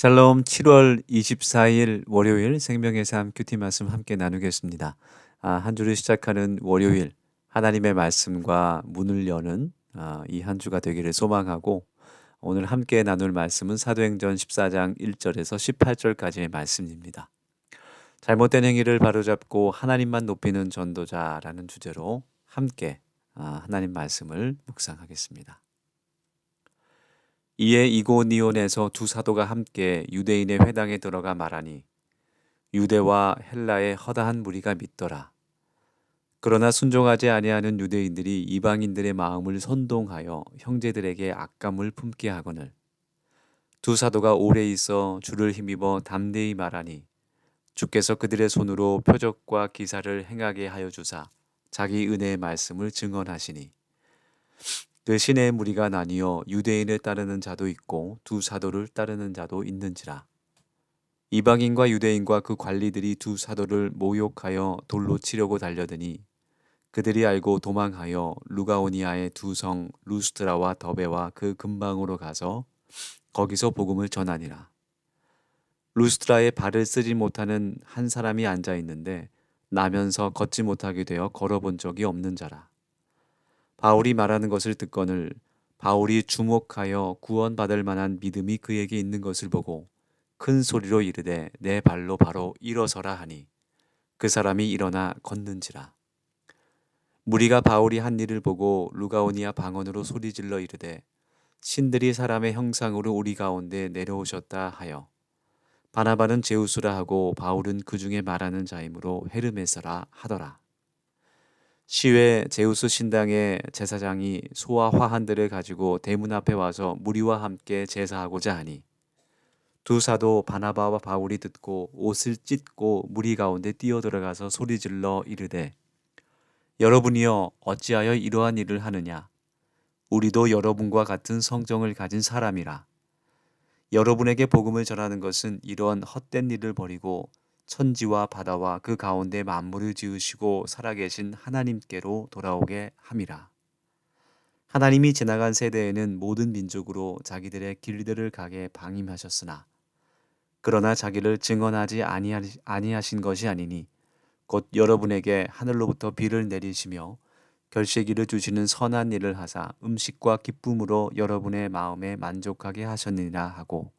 샬롬 7월 24일 월요일 생명의 삶 큐티 말씀 함께 나누겠습니다. 한 주를 시작하는 월요일 하나님의 말씀과 문을 여는 이 한 주가 되기를 소망하고 오늘 함께 나눌 말씀은 사도행전 14장 1절에서 18절까지의 말씀입니다. 잘못된 행위를 바로잡고 하나님만 높이는 전도자라는 주제로 함께 하나님 말씀을 묵상하겠습니다. 이에 이고니온에서 두 사도가 함께 유대인의 회당에 들어가 말하니 유대와 헬라의 허다한 무리가 믿더라. 그러나 순종하지 아니하는 유대인들이 이방인들의 마음을 선동하여 형제들에게 악감을 품게 하거늘 두 사도가 오래 있어 주를 힘입어 담대히 말하니 주께서 그들의 손으로 표적과 기사를 행하게 하여 주사 자기 은혜의 말씀을 증언하시니 그 시내의 무리가 나뉘어 유대인을 따르는 자도 있고 두 사도를 따르는 자도 있는지라. 이방인과 유대인과 그 관리들이 두 사도를 모욕하여 돌로 치려고 달려드니 그들이 알고 도망하여 루가오니아의 두 성 루스트라와 더베와 그 근방으로 가서 거기서 복음을 전하니라. 루스트라에 발을 쓰지 못하는 한 사람이 앉아 있는데 나면서 걷지 못하게 되어 걸어본 적이 없는 자라. 바울이 말하는 것을 듣거늘 바울이 주목하여 구원받을 만한 믿음이 그에게 있는 것을 보고 큰 소리로 이르되 내 발로 바로 일어서라 하니 그 사람이 일어나 걷는지라. 무리가 바울이 한 일을 보고 루가오니아 방언으로 소리질러 이르되 신들이 사람의 형상으로 우리 가운데 내려오셨다 하여 바나바는 제우스라 하고 바울은 그 중에 말하는 자이므로 헤르메스라 하더라. 시외 제우스 신당의 제사장이 소와 화한들을 가지고 대문 앞에 와서 무리와 함께 제사하고자 하니 두 사도 바나바와 바울이 듣고 옷을 찢고 무리 가운데 뛰어들어가서 소리질러 이르되 여러분이여 어찌하여 이러한 일을 하느냐 우리도 여러분과 같은 성정을 가진 사람이라 여러분에게 복음을 전하는 것은 이러한 헛된 일을 버리고 천지와 바다와 그 가운데 만물을 지으시고 살아계신 하나님께로 돌아오게 함이라. 하나님이 지나간 세대에는 모든 민족으로 자기들의 길들을 가게 방임하셨으나 그러나 자기를 증언하지 아니하신 것이 아니니 곧 여러분에게 하늘로부터 비를 내리시며 결실기를 주시는 선한 일을 하사 음식과 기쁨으로 여러분의 마음에 만족하게 하셨느니라 하고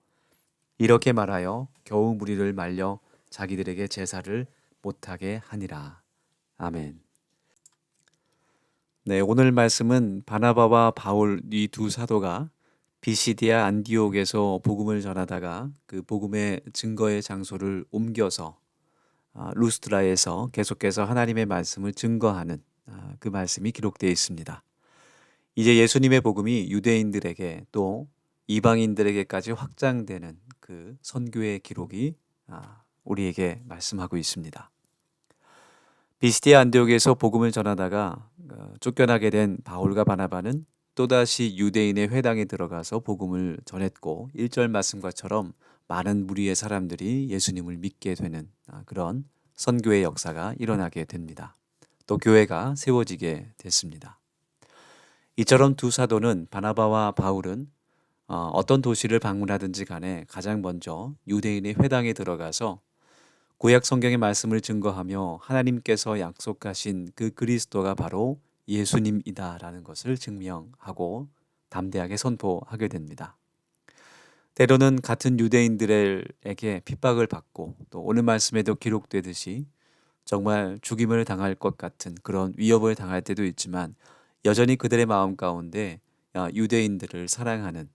이렇게 말하여 겨우 무리를 말려 자기들에게 제사를 못하게 하니라. 아멘. 네, 오늘 말씀은 바나바와 바울 이 두 사도가 비시디아 안디옥에서 복음을 전하다가 그 복음의 증거의 장소를 옮겨서 루스트라에서 계속해서 하나님의 말씀을 증거하는 그 말씀이 기록되어 있습니다. 이제 예수님의 복음이 유대인들에게 또 이방인들에게까지 확장되는 그 선교의 기록이 우리에게 말씀하고 있습니다. 비스디아 안디옥에서 복음을 전하다가 쫓겨나게 된 바울과 바나바는 또다시 유대인의 회당에 들어가서 복음을 전했고 1절 말씀과처럼 많은 무리의 사람들이 예수님을 믿게 되는 그런 선교의 역사가 일어나게 됩니다. 또 교회가 세워지게 됐습니다. 이처럼 두 사도는 바나바와 바울은 어떤 도시를 방문하든지 간에 가장 먼저 유대인의 회당에 들어가서 구약 성경의 말씀을 증거하며 하나님께서 약속하신 그 그리스도가 바로 예수님이다라는 것을 증명하고 담대하게 선포하게 됩니다. 때로는 같은 유대인들에게 핍박을 받고 또 오늘 말씀에도 기록되듯이 정말 죽임을 당할 것 같은 그런 위협을 당할 때도 있지만 여전히 그들의 마음 가운데 유대인들을 사랑하는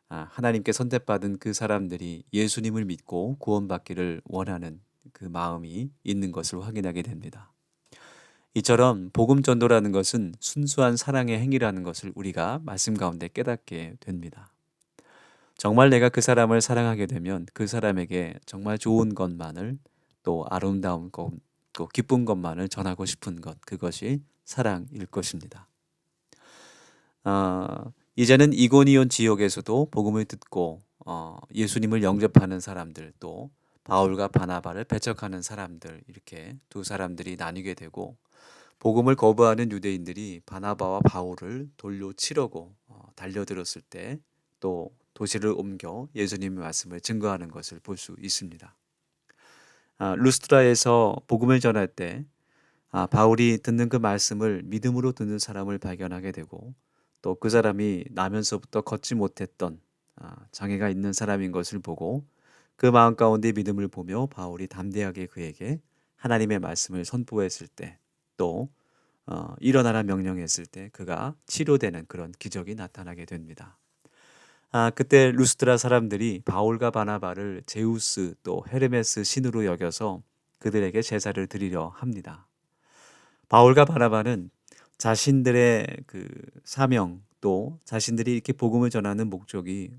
하나님께 선택받은 그 사람들이 예수님을 믿고 구원받기를 원하는 그 마음이 있는 것을 확인하게 됩니다. 이처럼 복음 전도라는 것은 순수한 사랑의 행위라는 것을 우리가 말씀 가운데 깨닫게 됩니다. 정말 내가 그 사람을 사랑하게 되면 그 사람에게 정말 좋은 것만을 또 아름다운 것, 또 기쁜 것만을 전하고 싶은 것, 그것이 사랑일 것입니다. 이제는 이고니온 지역에서도 복음을 듣고 예수님을 영접하는 사람들 또 바울과 바나바를 배척하는 사람들 이렇게 두 사람들이 나뉘게 되고 복음을 거부하는 유대인들이 바나바와 바울을 돌로 치려고 달려들었을 때 또 도시를 옮겨 예수님의 말씀을 증거하는 것을 볼 수 있습니다. 루스트라에서 복음을 전할 때 바울이 듣는 그 말씀을 믿음으로 듣는 사람을 발견하게 되고, 또 그 사람이 나면서부터 걷지 못했던 장애가 있는 사람인 것을 보고 그 마음 가운데 믿음을 보며 바울이 담대하게 그에게 하나님의 말씀을 선포했을 때, 또 일어나라 명령했을 때 그가 치료되는 그런 기적이 나타나게 됩니다. 그때 루스트라 사람들이 바울과 바나바를 제우스 또 헤르메스 신으로 여겨서 그들에게 제사를 드리려 합니다. 바울과 바나바는 자신들의 그 사명, 또 자신들이 이렇게 복음을 전하는 목적이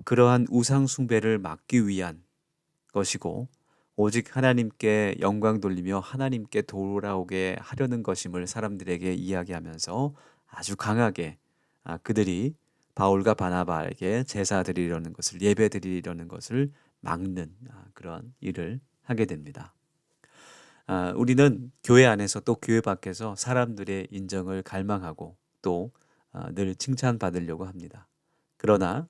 그러한 우상 숭배를 막기 위한 것이고, 오직 하나님께 영광 돌리며 하나님께 돌아오게 하려는 것임을 사람들에게 이야기하면서 아주 강하게 그들이 바울과 바나바에게 제사 드리려는 것을, 예배 드리려는 것을 막는 그런 일을 하게 됩니다. 우리는 교회 안에서 또 교회 밖에서 사람들의 인정을 갈망하고 또 늘 칭찬받으려고 합니다. 그러나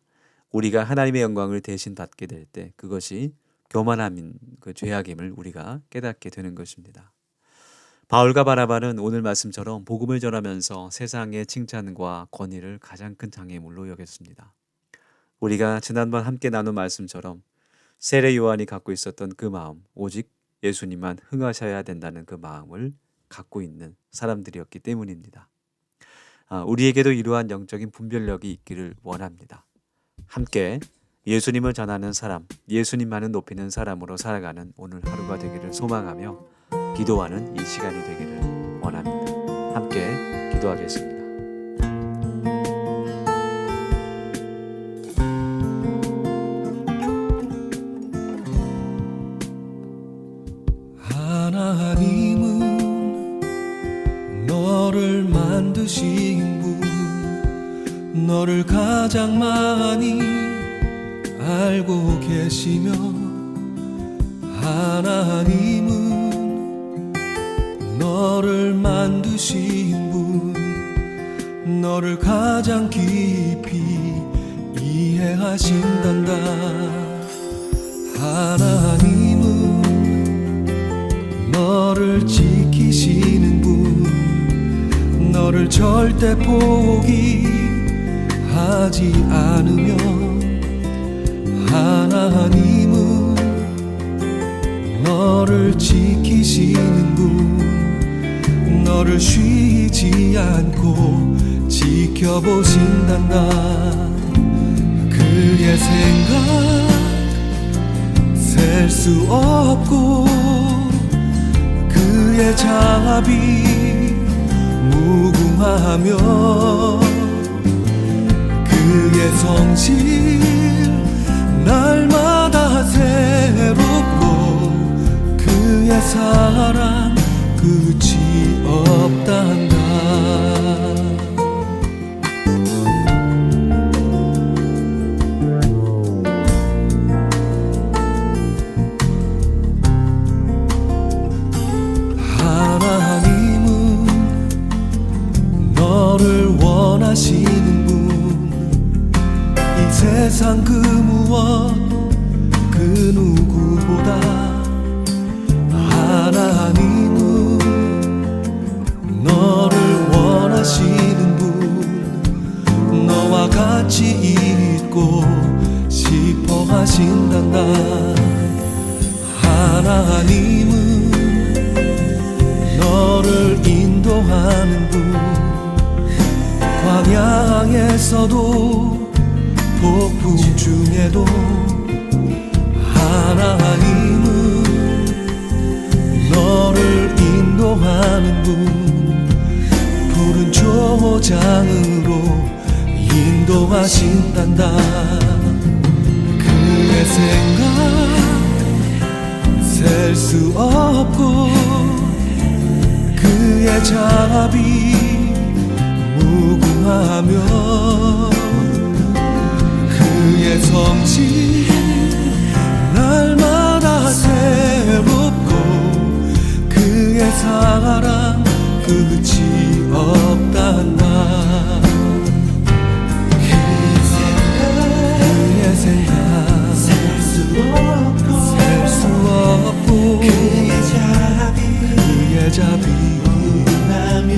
우리가 하나님의 영광을 대신 받게 될 때 그것이 교만함인 그 죄악임을 우리가 깨닫게 되는 것입니다. 바울과 바나바는 오늘 말씀처럼 복음을 전하면서 세상의 칭찬과 권위를 가장 큰 장애물로 여겼습니다. 우리가 지난번 함께 나눈 말씀처럼 세례 요한이 갖고 있었던 그 마음, 오직 예수님만 흥하셔야 된다는 그 마음을 갖고 있는 사람들이었기 때문입니다. 우리에게도 이러한 영적인 분별력이 있기를 원합니다. 함께 예수님을 전하는 사람, 예수님만을 높이는 사람으로 살아가는 오늘 하루가 되기를 소망하며 기도하는 이 시간이 되기를 원합니다. 함께 기도하겠습니다. 하나님은 너를 만드신 분, 너를 가장 많이 알고 계시며, 하나님은 너를 만드신 분, 너를 가장 깊이 이해하신단다. 하나님은 너를 지키시는 분, 너를 절대 포기하지 않으며, 하나님은 너를 지키시는 분, 너를 쉬지 않고 지켜보신단다. 그의 생각 셀 수 없고 그의 자비 무궁하며, 그의 성실 날마다 새롭고 그의 사랑 끝이 없단다. 하나님은 너를 원하시는 분, 이 세상 그 무엇 그 누구보다 하나님은 너를 원하시는 분, 너와 같이 있고 싶어 하신단다. 하나님은 너를 인도하는 분, 광야에서도 폭풍 중에도 하나님은 너를 인도하는 분, 푸른 초장으로 인도하신단다. 그의 생각 셀 수 없고 그의 자비 무궁하며, 그의 성실 날마다 새롭고 그의 사랑 끝이 없단다. 그의 생각 생각 셀 수 없고 그의 자비 나며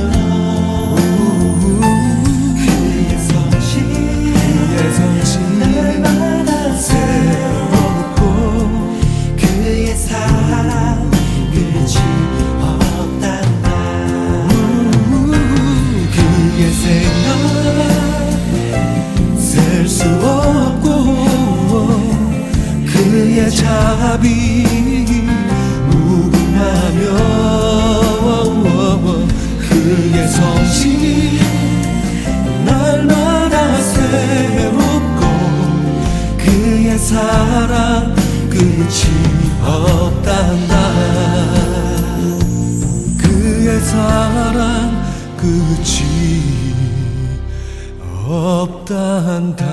그의 성실 날마다 새롭고 그의 사랑 끝이 없단다. 그의 생각 셀 수 없고 그의 자비 무궁하며 그의 성실 날마다 새롭고 그의 사랑 끝이 없단다. 그의 사랑 끝이 없단다.